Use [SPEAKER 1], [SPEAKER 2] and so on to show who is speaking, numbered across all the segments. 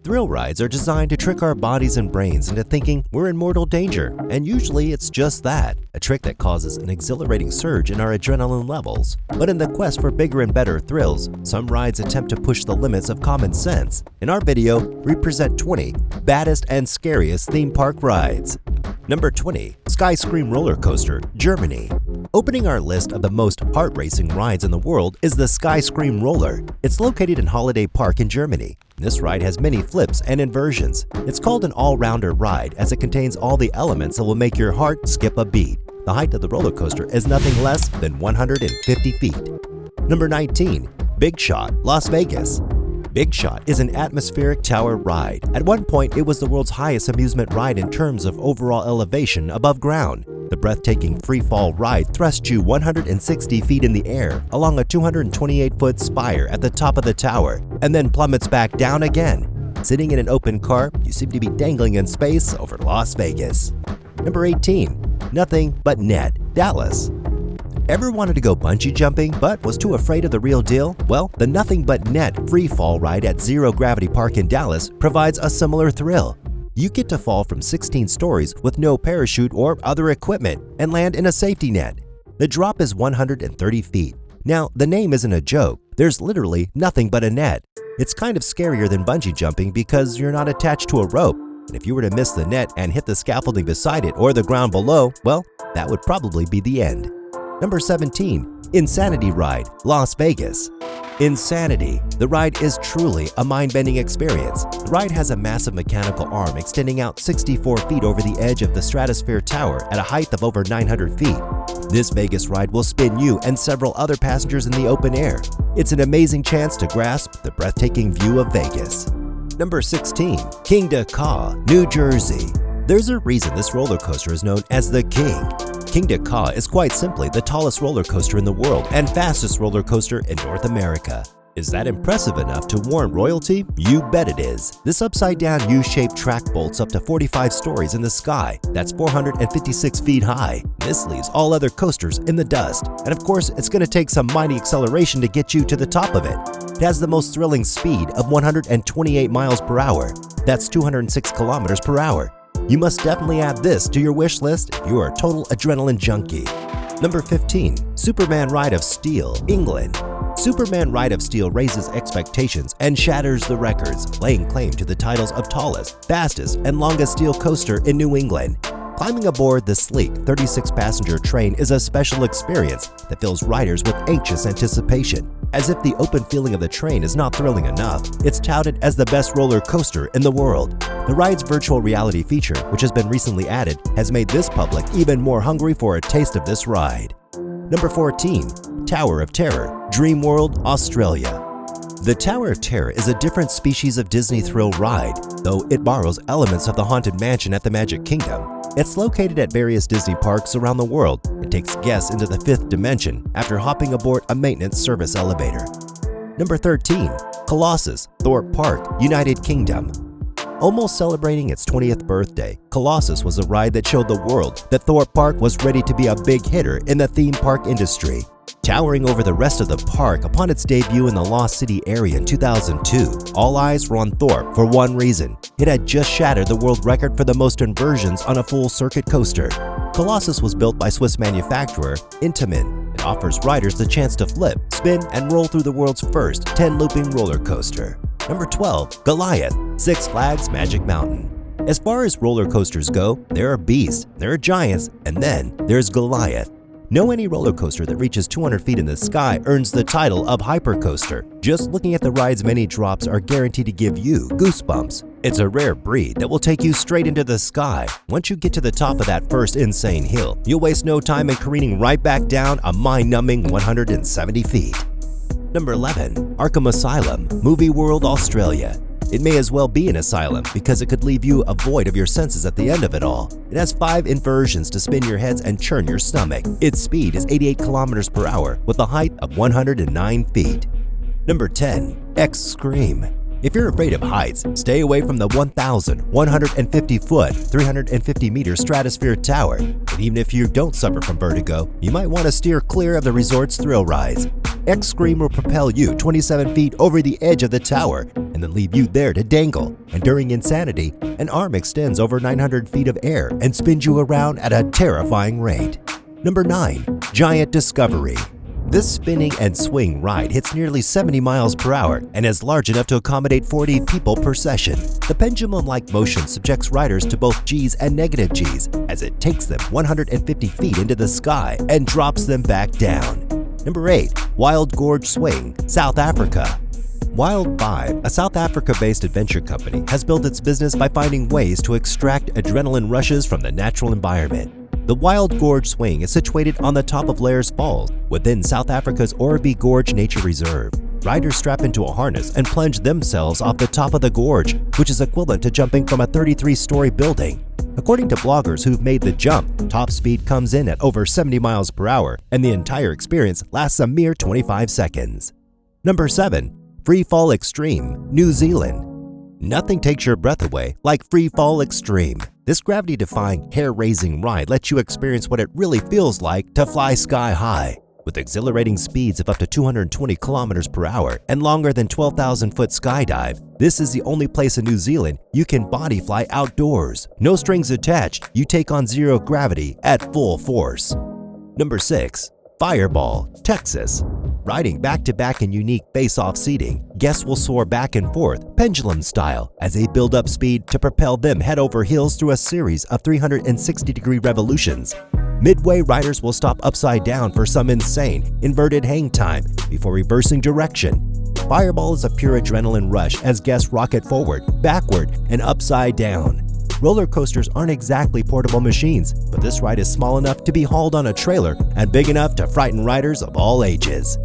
[SPEAKER 1] Thrill rides are designed to trick our bodies and brains into thinking we're in mortal danger, and usually it's just that, a trick that causes an exhilarating surge in our adrenaline levels. But in the quest for bigger and better thrills, some rides attempt to push the limits of common sense. In our video, we present 20 baddest and scariest theme park rides. Number 20. Skyscream Roller Coaster, Germany. Opening our list of the most heart-racing rides in the world is the Skyscream Roller. It's located in Holiday Park in Germany. This ride has many flips and inversions. It's called an all-rounder ride as it contains all the elements that will make your heart skip a beat. The height of the roller coaster is nothing less than 150 feet. Number 19. Big Shot, Las Vegas. Big Shot is an atmospheric tower ride. At one point, it was the world's highest amusement ride in terms of overall elevation above ground. The breathtaking free-fall ride thrusts you 160 feet in the air along a 228-foot spire at the top of the tower and then plummets back down again. Sitting in an open car, you seem to be dangling in space over Las Vegas. Number 18. Nothing But Net, Dallas. Ever wanted to go bungee jumping but was too afraid of the real deal? Well, the Nothing But Net free fall ride at Zero Gravity Park in Dallas provides a similar thrill. You get to fall from 16 stories with no parachute or other equipment and land in a safety net. The drop is 130 feet. Now, the name isn't a joke. There's literally nothing but a net. It's kind of scarier than bungee jumping because you're not attached to a rope. And if you were to miss the net and hit the scaffolding beside it or the ground below, well, that would probably be the end. Number 17. Insanity Ride, Las Vegas. Insanity. The ride is truly a mind-bending experience. The ride has a massive mechanical arm extending out 64 feet over the edge of the Stratosphere Tower at a height of over 900 feet. This Vegas ride will spin you and several other passengers in the open air. It's an amazing chance to grasp the breathtaking view of Vegas. Number 16. Kingda Ka, New Jersey. There's a reason this roller coaster is known as the King. Kingda Ka is quite simply the tallest roller coaster in the world and fastest roller coaster in North America. Is that impressive enough to warrant royalty? You bet it is. This upside-down U-shaped track bolts up to 45 stories in the sky. That's 456 feet high. This leaves all other coasters in the dust. And of course, it's going to take some mighty acceleration to get you to the top of it. It has the most thrilling speed of 128 miles per hour. That's 206 kilometers per hour. You must definitely add this to your wish list if you are a total adrenaline junkie. Number 15. Superman Ride of Steel, England. Superman Ride of Steel raises expectations and shatters the records, laying claim to the titles of tallest, fastest, and longest steel coaster in New England. Climbing aboard the sleek 36-passenger train is a special experience that fills riders with anxious anticipation. As if the open feeling of the train is not thrilling enough, it's touted as the best roller coaster in the world. The ride's virtual reality feature, which has been recently added, has made this public even more hungry for a taste of this ride. Number 14. Tower of Terror, Dream World, Australia. The Tower of Terror is a different species of Disney thrill ride, though it borrows elements of the Haunted Mansion at the Magic Kingdom. It's located at various Disney parks around the world. It takes guests into the fifth dimension after hopping aboard a maintenance service elevator. Number 13. Colossus, Thorpe Park, United Kingdom. Almost celebrating its 20th birthday, Colossus was a ride that showed the world that Thorpe Park was ready to be a big hitter in the theme park industry. Towering over the rest of the park upon its debut in the Lost City area in 2002, all eyes were on Thorpe for one reason. It had just shattered the world record for the most inversions on a full-circuit coaster. Colossus was built by Swiss manufacturer Intamin. It offers riders the chance to flip, spin, and roll through the world's first 10-looping roller coaster. Number 12. Goliath, Six Flags Magic Mountain. As far as roller coasters go, there are beasts, there are giants, and then there's Goliath. No any roller coaster that reaches 200 feet in the sky earns the title of hypercoaster. Just looking at the ride's many drops are guaranteed to give you goosebumps. It's a rare breed that will take you straight into the sky. Once you get to the top of that first insane hill, you'll waste no time in careening right back down a mind-numbing 170 feet. Number 11. Arkham Asylum, Movie World, Australia. It may as well be an asylum because it could leave you void of your senses at the end of it all. It has 5 inversions to spin your heads and churn your stomach. Its speed is 88 kilometers per hour with a height of 109 feet. Number 10. X-Scream. If you're afraid of heights, stay away from the 1,150-foot, 350-meter Stratosphere Tower. And even if you don't suffer from vertigo, you might want to steer clear of the resort's thrill rides. X-Scream will propel you 27 feet over the edge of the tower, and then leave you there to dangle. And during insanity, an arm extends over 900 feet of air and spins you around at a terrifying rate. Number 9. Giant Discovery. This spinning and swing ride hits nearly 70 miles per hour and is large enough to accommodate 40 people per session. The pendulum-like motion subjects riders to both G's and negative G's as it takes them 150 feet into the sky and drops them back down. Number 8. Wild Gorge Swing, South Africa. Wild Vibe, a South Africa-based adventure company, has built its business by finding ways to extract adrenaline rushes from the natural environment. The Wild Gorge Swing is situated on the top of Lairs Falls, within South Africa's Orby Gorge Nature Reserve. Riders strap into a harness and plunge themselves off the top of the gorge, which is equivalent to jumping from a 33-story building. According to bloggers who've made the jump, top speed comes in at over 70 miles per hour, and the entire experience lasts a mere 25 seconds. Number 7. Free Fall Extreme, New Zealand. Nothing takes your breath away like Free Fall Extreme. This gravity-defying, hair-raising ride lets you experience what it really feels like to fly sky high. With exhilarating speeds of up to 220 kilometers per hour and longer than 12,000-foot skydive, this is the only place in New Zealand you can body fly outdoors. No strings attached, you take on zero gravity at full force. Number 6. Fireball, Texas. Riding back-to-back in unique face-off seating, guests will soar back and forth, pendulum style, as they build up speed to propel them head over heels through a series of 360-degree revolutions. Midway, riders will stop upside down for some insane, inverted hang time before reversing direction. Fireball is a pure adrenaline rush as guests rocket forward, backward, and upside down. Roller coasters aren't exactly portable machines, but this ride is small enough to be hauled on a trailer and big enough to frighten riders of all ages.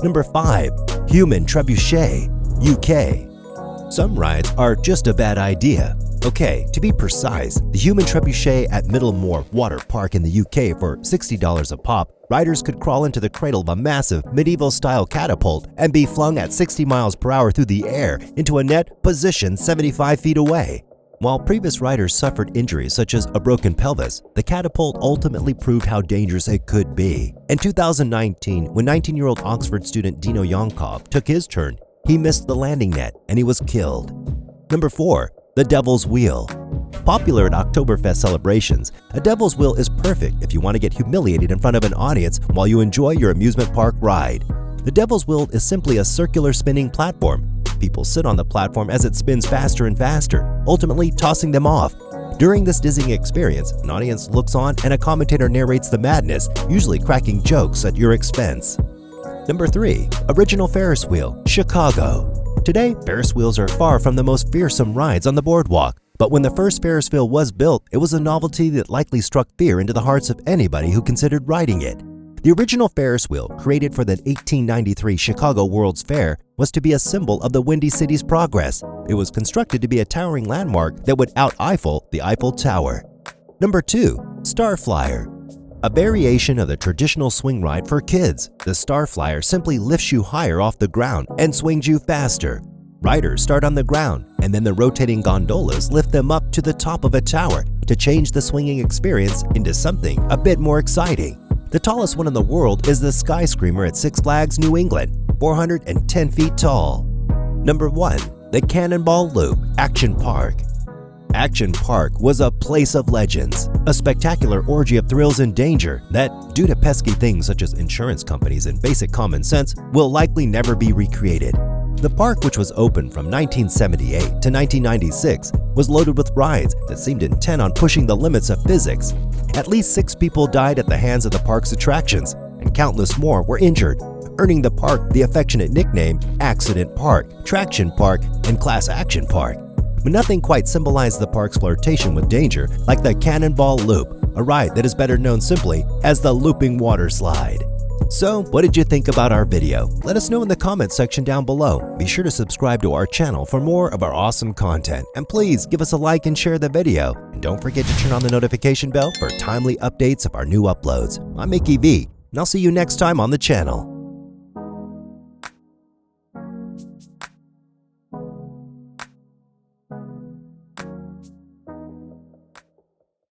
[SPEAKER 1] Number 5. Human Trebuchet, UK. Some rides are just a bad idea. Okay, to be precise, the Human Trebuchet at Middlemore Water Park in the UK for $60 a pop, riders could crawl into the cradle of a massive medieval-style catapult and be flung at 60 miles per hour through the air into a net positioned 75 feet away. While previous riders suffered injuries such as a broken pelvis, the catapult ultimately proved how dangerous it could be. In 2019, when 19-year-old Oxford student Dino Yonkov took his turn, he missed the landing net and he was killed. Number 4. The Devil's Wheel. Popular at Oktoberfest celebrations, a Devil's Wheel is perfect if you want to get humiliated in front of an audience while you enjoy your amusement park ride. The Devil's Wheel is simply a circular spinning platform. People sit on the platform as it spins faster and faster, ultimately tossing them off. During this dizzying experience, an audience looks on and a commentator narrates the madness, usually cracking jokes at your expense. Number 3. Original Ferris Wheel, Chicago. Today, Ferris wheels are far from the most fearsome rides on the boardwalk, but when the first Ferris wheel was built, it was a novelty that likely struck fear into the hearts of anybody who considered riding it. The original Ferris wheel, created for the 1893 Chicago World's Fair, was to be a symbol of the Windy City's progress. It was constructed to be a towering landmark that would out-Eiffel the Eiffel Tower. Number 2. Starflyer. A variation of the traditional swing ride for kids, the Starflyer simply lifts you higher off the ground and swings you faster. Riders start on the ground, and then the rotating gondolas lift them up to the top of a tower to change the swinging experience into something a bit more exciting. The tallest one in the world is the Sky Screamer at Six Flags New England, 410 feet tall. Number 1. The Cannonball Loop, Action Park. Action Park was a place of legends, a spectacular orgy of thrills and danger that, due to pesky things such as insurance companies and basic common sense, will likely never be recreated. The park, which was open from 1978 to 1996, was loaded with rides that seemed intent on pushing the limits of physics. At least 6 people died at the hands of the park's attractions, and countless more were injured, earning the park the affectionate nickname Accident Park, Traction Park, and Class Action Park. But nothing quite symbolized the park's flirtation with danger like the Cannonball Loop, a ride that is better known simply as the Looping Water Slide. So, what did you think about our video? Let us know in the comments section down below. Be sure to subscribe to our channel for more of our awesome content. And please give us a like and share the video. And don't forget to turn on the notification bell for timely updates of our new uploads. I'm Mickey V, and I'll see you next time on the channel.